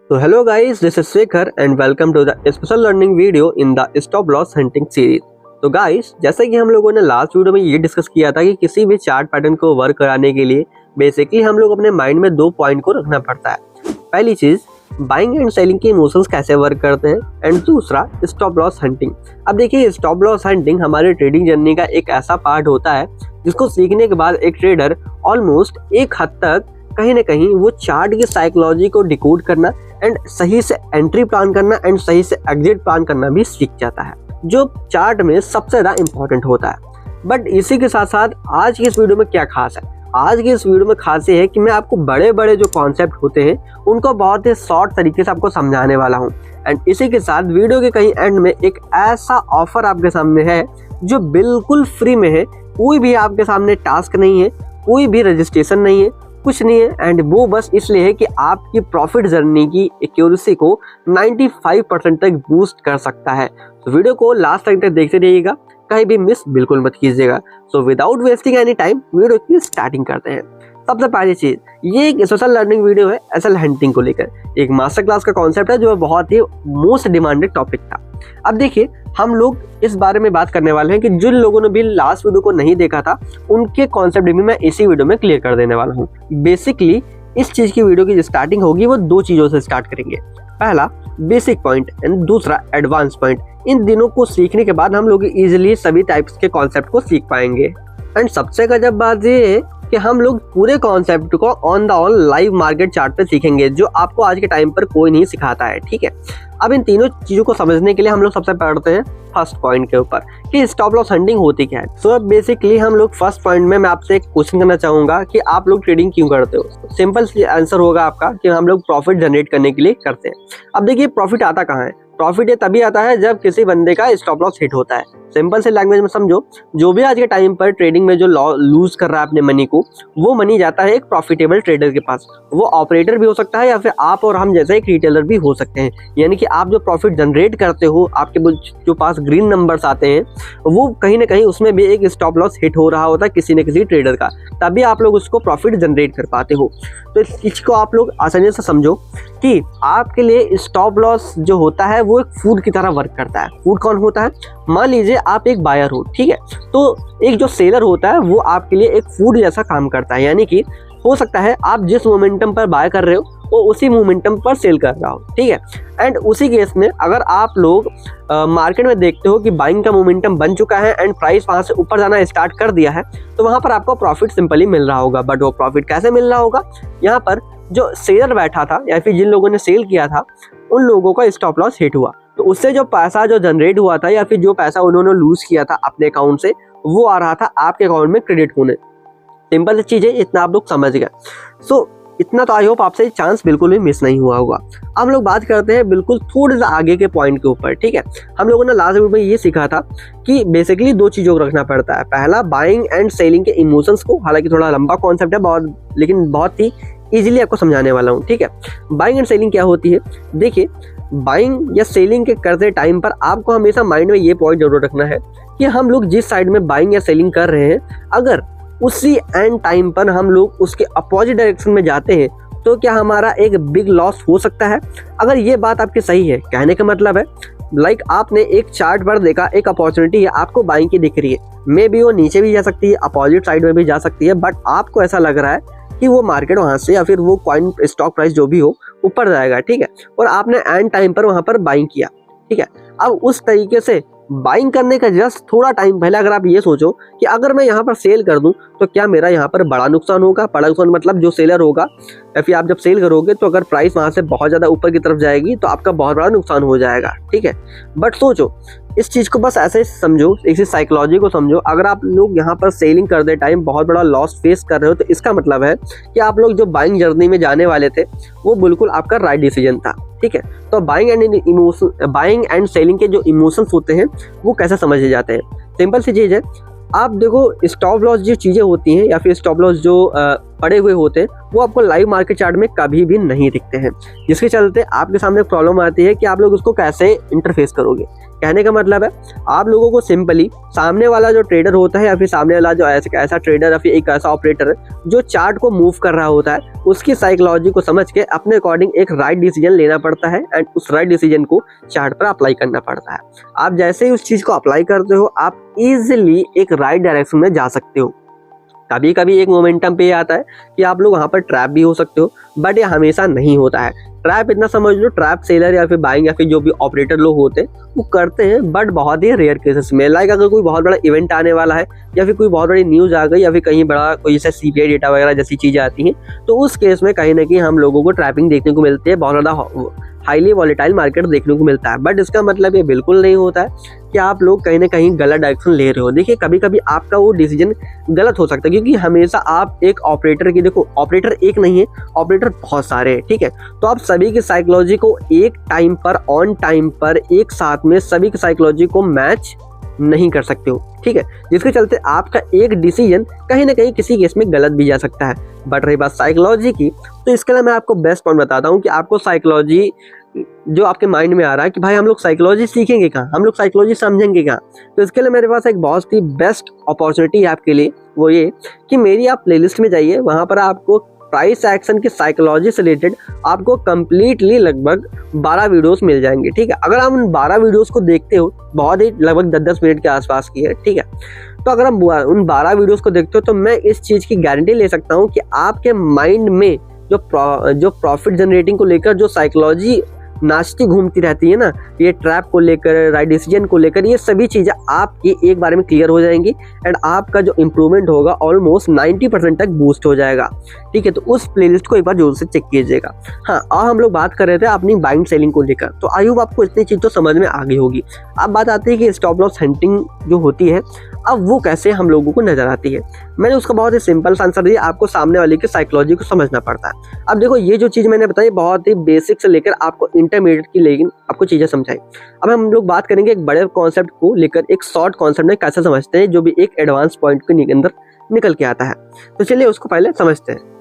So hello guys, this is Shekhar and welcome to the special learning video in the stop loss hunting series. तो guys, जैसा कि हम लोगों ने last video में ये डिस्कस किया था कि किसी भी चार्ट पैटर्न को वर्क कराने के लिए बेसिकली हम लोग अपने माइंड में दो पॉइंट को रखना पड़ता है। पहली चीज, बाइंग एंड सेलिंग के इमोशंस कैसे वर्क करते हैं, एंड दूसरा स्टॉप लॉस हंटिंग। अब देखिए, स्टॉप लॉस हंटिंग हमारे ट्रेडिंग जर्नी का एक ऐसा पार्ट होता है जिसको सीखने के बाद एक ट्रेडर ऑलमोस्ट एक हद तक कहीं ना कहीं वो चार्ट की साइकोलॉजी को डिकोड करना एंड सही से एंट्री प्लान करना एंड सही से एग्जिट प्लान करना भी सीख जाता है, जो चार्ट में सबसे ज़्यादा इंपॉर्टेंट होता है। बट इसी के साथ साथ आज की इस वीडियो में क्या खास है, आज की इस वीडियो में खास ये है कि मैं आपको बड़े बड़े जो कॉन्सेप्ट होते हैं उनको बहुत ही शॉर्ट तरीके से आपको समझाने वाला हूँ। एंड इसी के साथ वीडियो के कहीं एंड में एक ऐसा ऑफर आपके सामने है जो बिल्कुल फ्री में है। कोई भी आपके सामने टास्क नहीं है, कोई भी रजिस्ट्रेशन नहीं है, कुछ नहीं है, एंड वो बस इसलिए है कि आपकी प्रॉफिट जर्नी की एक्यूरेसी को 95% तक बूस्ट कर सकता है। तो वीडियो को लास्ट तक देखते रहिएगा, कहीं भी मिस बिल्कुल मत कीजिएगा। So without wasting any time video की स्टार्टिंग करते हैं। सबसे पहली चीज, ये एक सोशल लर्निंग वीडियो है एसएल हंटिंग को लेकर, एक मास्टर क्लास का कॉन्सेप्ट है जो बहुत ही मोस्ट डिमांडेड टॉपिक था। अब देखिए, हम लोग इस बारे में बात करने वाले हैं कि जिन लोगों ने भी लास्ट वीडियो को नहीं देखा था उनके कॉन्सेप्ट भी मैं इसी वीडियो में क्लियर कर देने वाला हूँ। बेसिकली इस चीज की वीडियो की जो स्टार्टिंग होगी वो दो चीजों से स्टार्ट करेंगे। पहला बेसिक पॉइंट एंड दूसरा एडवांस पॉइंट। इन दिनों को सीखने के बाद हम लोग इजीली सभी टाइप्स के कॉन्सेप्ट को सीख पाएंगे। एंड सबसे गजब बात ये है कि हम लोग पूरे कॉन्सेप्ट को on the on live market chart पे सीखेंगे, जो आपको आज के टाइम पर कोई नहीं सिखाता है। ठीक है, अब इन तीनों चीजों को समझने के लिए हम लोग सबसे पढ़ते हैं फर्स्ट पॉइंट के ऊपर कि स्टॉप लॉस हंटिंग होती क्या है। सो बेसिकली हम लोग फर्स्ट पॉइंट में मैं आपसे एक क्वेश्चन करना चाहूंगा कि आप लोग ट्रेडिंग क्यों करते हो। सिंपल आंसर होगा आपका कि हम लोग प्रॉफिट जनरेट करने के लिए करते हैं। अब देखिए, प्रॉफिट आता कहाँ है? प्रॉफिट ये तभी आता है जब किसी बंदे का स्टॉप लॉस हिट होता है। सिंपल से लैंग्वेज में समझो, जो भी आज के टाइम पर ट्रेडिंग में जो लूज कर रहा है अपने मनी को, वो मनी जाता है एक प्रॉफिटेबल ट्रेडर के पास। वो ऑपरेटर भी हो सकता है या फिर आप और हम जैसे एक रिटेलर भी हो सकते हैं। यानी कि आप जो प्रॉफिट जनरेट करते हो, आपके जो पास ग्रीन नंबर्स आते हैं, वो कहीं ना कहीं उसमें भी एक स्टॉप लॉस हिट हो रहा होता है किसी न किसी ट्रेडर का, तभी आप लोग उसको प्रॉफिट जनरेट कर पाते हो। तो इस चीज को आप लोग आसानी से समझो कि आपके लिए स्टॉप लॉस जो होता है वो एक फूड की तरह वर्क करता है। फूड कौन होता है? मान लीजिए आप एक बायर हो, ठीक है, तो एक जो सेलर होता है वो आपके लिए एक फूड जैसा काम करता है। यानी कि हो सकता है आप जिस मोमेंटम पर बाय कर रहे हो वो उसी मोमेंटम पर सेल कर रहा हो, ठीक है। एंड उसी केस में अगर आप लोग मार्केट में देखते हो कि बाइंग का मोमेंटम बन चुका है एंड प्राइस वहां से ऊपर जाना स्टार्ट कर दिया है, तो वहां पर आपको प्रॉफिट सिंपली मिल रहा होगा। बट वो प्रॉफिट कैसे मिल रहा होगा? यहाँ पर जो सेलर बैठा था या फिर जिन लोगों ने सेल किया था उन लोगों का स्टॉप लॉस हिट हुआ, तो उससे जो पैसा जो जनरेट हुआ था या फिर जो पैसा उन्होंने लूज किया था अपने अकाउंट से, वो आ रहा था आपके अकाउंट में क्रेडिट होने। सिंपल चीज है, इतना आप लोग समझ गए। सो इतना तो आई होप आपसे चांस बिल्कुल भी मिस नहीं हुआ होगा। अब लोग बात करते हैं बिल्कुल थोड़े सा आगे के पॉइंट के ऊपर। ठीक है, हम लोगों ने लास्ट वीडियो में ये सीखा था कि बेसिकली दो चीजों को रखना पड़ता है। पहला, बाइंग एंड सेलिंग के इमोशंस को, हालांकि थोड़ा लंबा कॉन्सेप्ट है बहुत, लेकिन बहुत ही इजीली आपको समझाने वाला हूँ। ठीक है, बाइंग एंड सेलिंग क्या होती है? देखिए, बाइंग या सेलिंग के करते टाइम पर आपको हमेशा माइंड में ये पॉइंट जरूर रखना है कि हम लोग जिस साइड में बाइंग या सेलिंग कर रहे हैं, अगर उसी एंड टाइम पर हम लोग उसके अपोजिट डायरेक्शन में जाते हैं तो क्या हमारा एक बिग लॉस हो सकता है? अगर ये बात आपकी सही है, कहने का मतलब है लाइक आपने एक चार्ट पर देखा, एक अपॉर्चुनिटी है, आपको बाइंग की दिख रही है, मे बी वो नीचे भी जा सकती है, अपोजिट साइड में भी जा सकती है, बट आपको ऐसा लग रहा है कि वो मार्केट वहां से या फिर वो कॉइन स्टॉक प्राइस जो भी हो ऊपर जाएगा, ठीक है, और आपने एंड टाइम पर वहां पर बाइंग किया। ठीक है, अब उस तरीके से बाइंग करने का जस्ट थोड़ा टाइम पहले अगर आप ये सोचो कि अगर मैं यहाँ पर सेल कर दूं तो क्या मेरा यहाँ पर बड़ा नुकसान होगा? बड़ा नुकसान मतलब जो सेलर होगा या फिर आप जब सेल करोगे तो अगर प्राइस वहां से बहुत ज़्यादा ऊपर की तरफ जाएगी तो आपका बहुत बड़ा नुकसान हो जाएगा। ठीक है, बट सोचो इस चीज़ को, बस ऐसे समझो, इसी साइकोलॉजी को समझो। अगर आप लोग यहाँ पर सेलिंग करते टाइम बहुत बड़ा लॉस फेस कर रहे हो तो इसका मतलब है कि आप लोग जो बाइंग जर्नी में जाने वाले थे वो बिल्कुल आपका राइट डिसीजन था। ठीक है, तो बाइंग एंड सेलिंग के जो इमोशंस होते हैं वो कैसे समझे जाते हैं? सिंपल सी चीज़ है, आप देखो स्टॉप लॉस जो चीज़ें होती हैं या फिर स्टॉप लॉस जो पड़े हुए होते हैं वो आपको लाइव मार्केट चार्ट में कभी भी नहीं दिखते हैं, जिसके चलते आपके सामने प्रॉब्लम आती है कि आप लोग उसको कैसे इंटरफेस करोगे। कहने का मतलब है आप लोगों को सिंपली सामने वाला जो ट्रेडर होता है या फिर सामने वाला जो ऐसा ट्रेडर या फिर एक ऐसा ऑपरेटर है जो चार्ट को मूव कर रहा होता है, उसकी साइकोलॉजी को समझ के अपने अकॉर्डिंग एक राइट डिसीजन लेना पड़ता है एंड उस राइट डिसीजन को चार्ट पर अप्लाई करना पड़ता है। आप जैसे ही उस चीज़ को अप्लाई करते हो आप इजीली एक राइट डायरेक्शन में जा सकते हो। कभी कभी एक मोमेंटम पे आता है कि आप लोग वहाँ पर ट्रैप भी हो सकते हो, बट ये हमेशा नहीं होता है। ट्रैप इतना समझ लो, ट्रैप सेलर या फिर बाइंग या फिर जो भी ऑपरेटर लोग होते हैं वो करते हैं, बट बहुत ही रेयर केसेस में। लाइक अगर कोई बहुत बड़ा इवेंट आने वाला है या फिर कोई बहुत बड़ी न्यूज़ आ गई या फिर कहीं बड़ा कोई जैसे CPI डेटा वगैरह जैसी चीज़ें आती हैं, तो उस केस में कहीं ना कहीं हम लोगों को ट्रैपिंग देखने को मिलती है, बहुत ज़्यादा हाईली वॉलेटाइल मार्केट देखने को मिलता है। बट इसका मतलब ये बिल्कुल नहीं होता है कि आप लोग कहीं ना कहीं गलत डायरेक्शन ले रहे हो। देखिए कभी कभी आपका वो डिसीजन गलत हो सकता है, क्योंकि हमेशा आप एक ऑपरेटर की, देखो ऑपरेटर एक नहीं है, ऑपरेटर बहुत सारे हैं, ठीक है। तो आप सभी की साइकोलॉजी को एक टाइम पर, ऑन टाइम पर, एक साथ में सभी की साइकोलॉजी को मैच नहीं कर सकते हो, ठीक है, जिसके चलते आपका एक डिसीजन कहीं ना कहीं किसी केस में गलत भी जा सकता है। बट रही बात साइकोलॉजी की, तो इसके लिए मैं आपको बेस्ट पॉइंट बताता हूँ कि आपको साइकोलॉजी जो आपके माइंड में आ रहा है कि भाई हम लोग साइकोलॉजी सीखेंगे कहाँ, हम लोग साइकोलॉजी समझेंगे कहाँ, तो इसके लिए मेरे पास एक बहुत ही बेस्ट अपॉर्चुनिटी है आपके लिए। वो ये कि मेरी आप प्लेलिस्ट में जाइए, वहाँ पर आपको प्राइस एक्शन की साइकोलॉजी से रिलेटेड आपको कंप्लीटली लगभग 12 वीडियोस मिल जाएंगे, ठीक है। अगर आप उन 12 वीडियोस को देखते हो, बहुत ही लगभग 10-10 मिनट के आसपास की है, ठीक है, तो अगर आप उन 12 वीडियोस को देखते हो तो मैं इस चीज़ की गारंटी ले सकता हूँ कि आपके माइंड में जो प्रॉफिट जनरेटिंग को लेकर जो साइकोलॉजी नाचती घूमती रहती है ना, ये ट्रैप को लेकर, राइट डिसीजन को लेकर, ये सभी चीज़ें आपकी एक बार में क्लियर हो जाएंगी एंड आपका जो इम्प्रूवमेंट होगा ऑलमोस्ट 90% तक बूस्ट हो जाएगा, ठीक है। तो उस प्लेलिस्ट को एक बार जरूर से चेक कीजिएगा। हाँ, और हम लोग बात कर रहे थे अपनी बाइंग सेलिंग को लेकर, तो आई होप आपको इतनी चीज़ तो समझ में आ गई होगी। अब बात आती है कि स्टॉप लॉस हंटिंग जो होती है, अब वो कैसे हम लोगों को नजर आती है। मैंने उसका बहुत ही सिंपल आंसर दिया, आपको सामने वाले की साइकोलॉजी को समझना पड़ता है। अब देखो ये जो चीज़ मैंने बताई बहुत ही बेसिक से लेकर आपको इंटरमीडिएट की, लेकिन आपको चीज़ें समझाई। अब हम लोग बात करेंगे एक बड़े कॉन्सेप्ट को लेकर, एक शॉर्ट कॉन्सेप्ट में कैसे समझते हैं जो भी एक एडवांस पॉइंट के अंदर निकल के आता है। तो चलिए उसको पहले समझते हैं।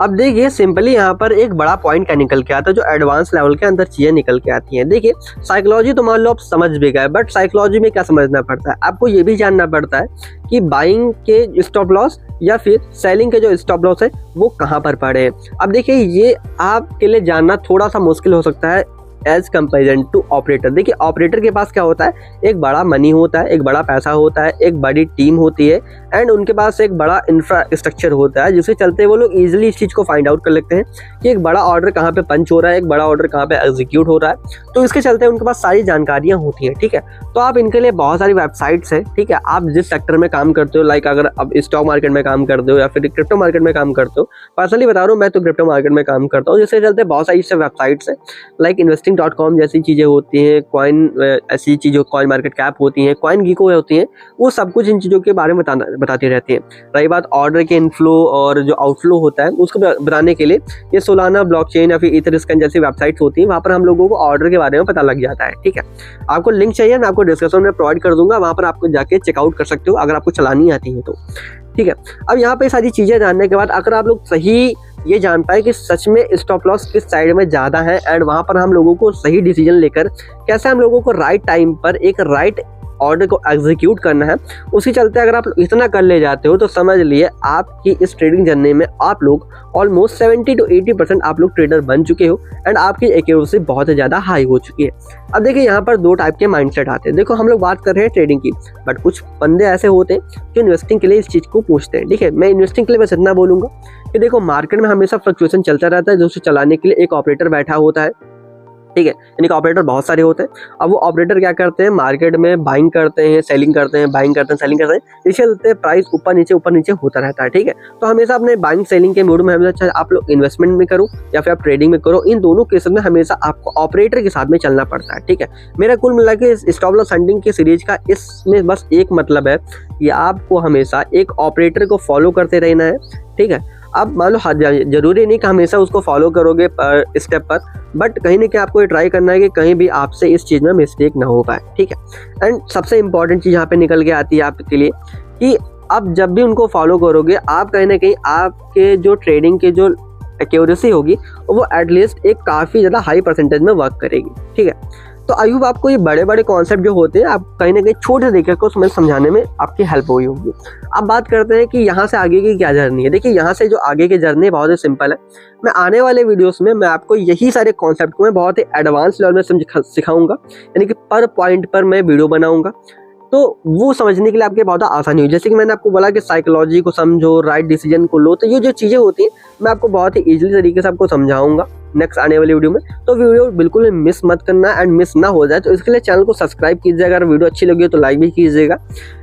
अब देखिए सिंपली यहाँ पर एक बड़ा पॉइंट क्या निकल के आता है, जो एडवांस लेवल के अंदर चीजें निकल के आती हैं। देखिए साइकोलॉजी तो मान लो आप समझ भी गए, बट साइकोलॉजी में क्या समझना पड़ता है, आपको ये भी जानना पड़ता है कि बाइंग के स्टॉप लॉस या फिर सेलिंग के जो स्टॉप लॉस है वो कहाँ पर पड़े हैं। अब देखिए ये आपके लिए जानना थोड़ा सा मुश्किल हो सकता है एज कंपेरिजन टू ऑपरेटर। देखिए ऑपरेटर के पास क्या होता है, एक बड़ा मनी होता है, एक बड़ा पैसा होता है, एक बड़ी टीम होती है एंड उनके पास एक बड़ा इंफ्रास्ट्रक्चर होता है, जिसके चलते वो लोग इजीली इस चीज़ को फाइंड आउट कर लेते हैं कि एक बड़ा ऑर्डर कहाँ पे पंच हो रहा है, एक बड़ा ऑर्डर कहाँ पे एग्जीक्यूट हो रहा है। तो इसके चलते उनके पास सारी जानकारियाँ होती हैं, ठीक है। तो आप इनके लिए बहुत सारी वेबसाइट्स हैं, ठीक है। आप जिस सेक्टर में काम करते हो, लाइक अगर आप स्टॉक मार्केट में काम करते हो या फिर क्रिप्टो मार्केट में काम करते हो, पर्सनली बता रहा हूँ मैं तो क्रिप्टो मार्केट में काम करता हूँ, जिसके चलते बहुत सारी वेबसाइट्स हैं लाइक investing.com जैसी चीज़ें होती हैं, कॉइन ऐसी चीज़ों, कॉइन मार्केट कैप होती हैं, कॉइन गीको होती हैं, वो सब कुछ इन चीज़ों के बारे में बताती रहती हैं। रही बात ऑर्डर के इनफ्लो और जो आउटफ्लो होता है उसको बताने के लिए ये सोलाना, ब्लॉकचेन या फिर इथरस्कैन जैसी वेबसाइट्स होती हैं, वहाँ पर हम लोगों को ऑर्डर के बारे में पता लग जाता है, ठीक है। आपको लिंक चाहिए मैं आपको डिस्क्रिप्शन में प्रोवाइड कर दूंगा, वहाँ पर आपको जाके चेकआउट कर सकते हो अगर आपको चलानी आती है तो, ठीक है। अब यहाँ पे सारी चीज़ें जानने के बाद अगर आप लोग सही ये जान पाए कि सच में स्टॉप लॉस किस साइड में ज़्यादा है एंड वहाँ पर हम लोगों को सही डिसीजन लेकर कैसे हम लोगों को राइट टाइम पर एक राइट ऑर्डर को एग्जीक्यूट करना है, उसके चलते अगर आप इतना कर ले जाते हो तो समझ लिए आपकी इस ट्रेडिंग जर्नी में आप लोग ऑलमोस्ट 70 to 80% आप लोग ट्रेडर बन चुके हो एंड आपकी एक्यूरेसी बहुत ज़्यादा हाई हो चुकी है। अब देखिए यहाँ पर दो टाइप के माइंडसेट आते हैं। देखो हम लोग बात कर रहे हैं ट्रेडिंग की, बट कुछ बंदे ऐसे होते हैं जो इन्वेस्टिंग के लिए इस चीज़ को पूछते हैं, ठीक है। मैं इन्वेस्टिंग के लिए बस इतना बोलूँगा कि देखो मार्केट में हमेशा फ्लक्चुएशन चलता रहता है, जो उसे चलाने के लिए एक ऑपरेटर बैठा होता है, ठीक है। यानी कि ऑपरेटर बहुत सारे होते हैं। अब वो ऑपरेटर क्या करते हैं, मार्केट में बाइंग करते हैं, सेलिंग करते हैं, बाइंग करते हैं, सेलिंग करते हैं, इसके चलते प्राइस ऊपर नीचे होता रहता है, ठीक है। तो हमेशा अपने बाइंग सेलिंग के मूड में हमेशा, चाहे आप लोग इन्वेस्टमेंट में करो या फिर आप ट्रेडिंग में करो, इन दोनों केसेस में हमेशा आपको ऑपरेटर के साथ में चलना पड़ता है, ठीक है। मेरा कुल मिला के स्टॉप लॉस हंटिंग की सीरीज का इसमें बस एक मतलब है कि आपको हमेशा एक ऑपरेटर को फॉलो करते रहना है, ठीक है। अब मान लो जरूरी नहीं कि हमेशा उसको फॉलो करोगे पर स्टेप पर, बट कहीं ना कहीं आपको ये ट्राई करना है कि कहीं भी आपसे इस चीज़ में मिस्टेक ना हो पाए, ठीक है। एंड सबसे इंपॉर्टेंट चीज़ यहाँ पे निकल के आती है आपके लिए कि अब जब भी उनको फॉलो करोगे आप कहीं ना कहीं आपके जो ट्रेडिंग के जो एक्यूरेसी होगी वो एटलीस्ट एक काफ़ी ज़्यादा हाई परसेंटेज में वर्क करेगी। ठीक है, तो आई होप आपको ये बड़े बड़े कॉन्सेप्ट जो होते हैं आप कहीं ना कहीं छोटे तरीके को उसमें समझाने में आपकी हेल्प हुई होगी। अब बात करते हैं कि यहाँ से आगे की क्या जर्नी है। देखिए यहाँ से जो आगे की जर्नी बहुत ही सिंपल है। मैं आने वाले वीडियोस में मैं आपको यही सारे कॉन्सेप्ट को मैं बहुत ही एडवांस लेवल में सिखाऊंगा, यानी कि पर पॉइंट पर मैं वीडियो बनाऊंगा, तो वो समझने के लिए आपके बहुत आसानी हुई। जैसे कि मैंने आपको बोला कि साइकोलॉजी को समझो, राइट डिसीजन को लो, तो ये जो चीज़ें होती हैं मैं आपको बहुत ही इजीली तरीके से आपको समझाऊंगा नेक्स्ट आने वाली वीडियो में। तो वीडियो बिल्कुल मिस मत करना एंड मिस ना हो जाए, तो इसके लिए चैनल को सब्सक्राइब कीजिएगा। अगर वीडियो अच्छी लगी हो तो लाइक भी कीजिएगा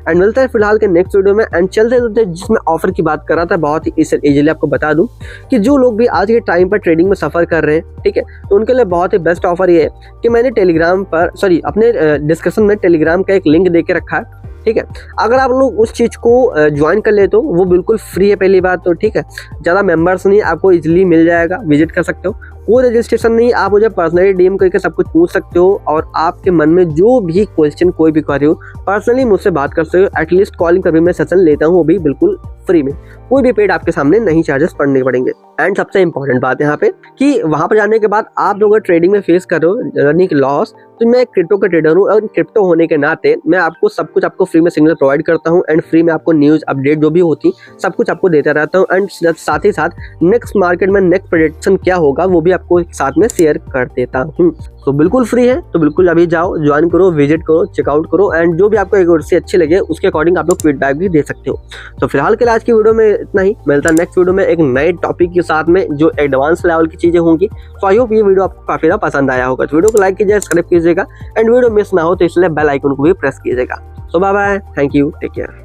एंड मिलता है फिलहाल के नेक्स्ट वीडियो में। एंड चलते जिसमें ऑफर की बात कर रहा था बहुत ही इजीली आपको बता दूं कि जो लोग भी आज के टाइम पर ट्रेडिंग में सफ़र कर रहे हैं, ठीक है, तो उनके लिए बहुत ही बेस्ट ऑफर ये है कि मैंने टेलीग्राम पर अपने डिस्क्रिप्शन में टेलीग्राम का एक लिंक दे के रखा है। ठीक है, अगर आप लोग उस चीज़ को ज्वाइन कर ले तो वो बिल्कुल फ्री है पहली बात तो। ठीक है, ज़्यादा मेंबर्स नहीं, आपको इजीली मिल जाएगा, विजिट कर सकते हो, कोई रजिस्ट्रेशन नहीं, आप मुझे पर्सनली डीएम करके सब कुछ पूछ सकते हो और आपके मन में जो भी क्वेश्चन कोई भी क्वेरी हो पर्सनली मुझसे बात कर सकते हो। एटलीस्ट कॉलिंग पर भी मैं सेशन लेता हूँ, वो भी बिल्कुल फ्री में, कोई भी पेड आपके सामने नहीं चार्जेस पड़ने पड़ेंगे। एंड सबसे इंपॉर्टेंट बात यहाँ पे कि वहाँ पर जाने के बाद आप लोग अगर ट्रेडिंग में फेस कर रहे हो अर्निंग लॉस, तो मैं क्रिप्टो का ट्रेडर हूँ और क्रिप्टो होने के नाते मैं आपको सब कुछ आपको फ्री में सिग्नल प्रोवाइड करता हूँ एंड फ्री में आपको न्यूज़ अपडेट जो भी होती सब कुछ आपको देता रहता हूँ। एंड साथ ही साथ नेक्स्ट मार्केट में नेक्स्ट प्रेडिक्शन क्या होगा वो भी आपको साथ में शेयर कर देता हूँ। तो बिल्कुल फ्री है, तो बिल्कुल अभी जाओ, ज्वाइन करो, विजिट करो, चेकआउट करो एंड जो भी आपको एक्यूरेसी अच्छी लगे उसके अकॉर्डिंग आप लोग फीडबैक भी दे सकते हो। तो फिलहाल के लिए आज की वीडियो में इतना ही, मिलता है नेक्स्ट वीडियो में एक नए टॉपिक के साथ में जो एडवांस लेवल की चीज़ें होंगी। तो आई होप ये वीडियो आपको काफ़ी ज़्यादा पसंद आया होगा। तो वीडियो को लाइक कीजिए, सब्सक्राइब कीजिएगा एंड वीडियो मिस ना हो तो इसलिए बेल आइकन को भी प्रेस कीजिएगा। So bye bye, thank you, take care.